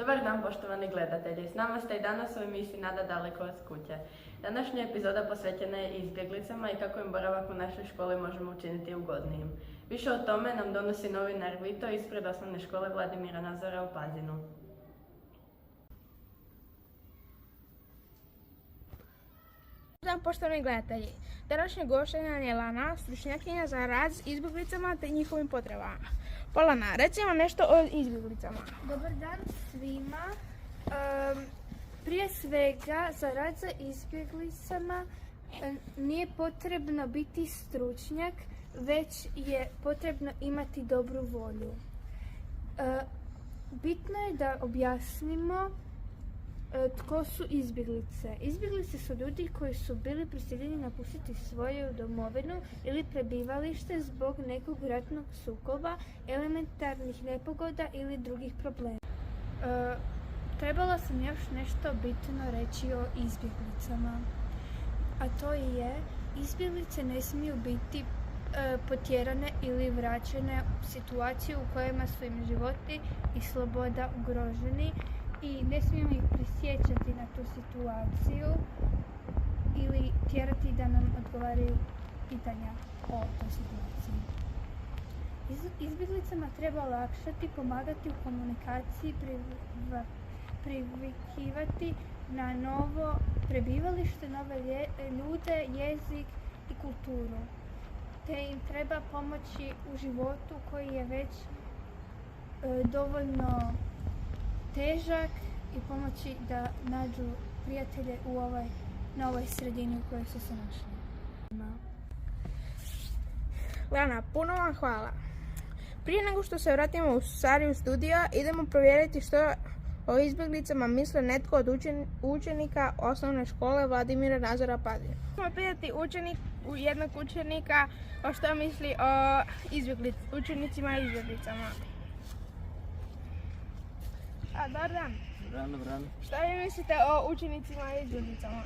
Dobar dan, poštovani gledatelji. S nama ste i danas u emisiji Nada daleko od kuće. Današnja epizoda posvećena je izbjeglicama i kako im boravak u našoj školi možemo učiniti ugodnijim. Više o tome nam donosi novinar Vito ispred osnovne škole Vladimira Nazora u Pazinu. Dobar dan, poštovani gledatelji. Današnja gošća nam je Lana, stručnjakinja za rad s izbjeglicama te njihovim potrebama. Pa Lana, reci nam nešto o izbjeglicama. Dobar dan svima. Prije svega, za rad sa izbjeglicama nije potrebno biti stručnjak, već je potrebno imati dobru volju. Bitno je da objasnimo tko su izbjeglice. Izbjeglice su ljudi koji su bili prisiljeni napustiti svoju domovinu ili prebivalište zbog nekog ratnog sukoba, elementarnih nepogoda ili drugih problema. Trebala sam još nešto bitno reći o izbjeglicama, a to je izbjeglice ne smiju biti potjerane ili vraćene u situaciju u kojima su im životi i sloboda ugroženi i ne smijemo ih prisjećati na tu situaciju ili tjerati da nam odgovaraju pitanja o toj situaciji. Izbjeglicama treba olakšati, pomagati u komunikaciji, privikivati na novo prebivalište, nove ljude, jezik i kulturu. Te im treba pomoći u životu koji je već dovoljno težak i pomoći da nađu prijatelje na ovoj sredini u kojoj su se našli. Lana, puno vam hvala. Prije nego što se vratimo u Sariju studija, idemo provjeriti što o izbjeglicama misle netko od učenika osnovne škole Vladimira Nazora Pazin. Ćemo pitati jednog učenika o što misli o učenicima i izbjeglicama. Dobar dan. Dobar dan. Šta vi mislite o učenicima i izbjeglicama?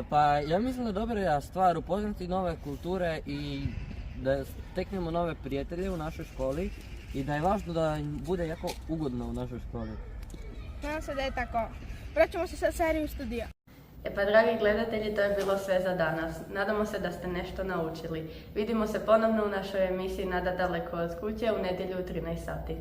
Pa ja mislim da je dobra stvar upoznati nove kulture i da steknemo nove prijatelje u našoj školi i da je važno da im bude jako ugodno u našoj školi. Nadam se da je tako. Vraćamo se sa Sariju studija. Pa dragi gledatelji, to je bilo sve za danas. Nadamo se da ste nešto naučili. Vidimo se ponovno u našoj emisiji Nada daleko od kuće u nedjelju u 13 sati.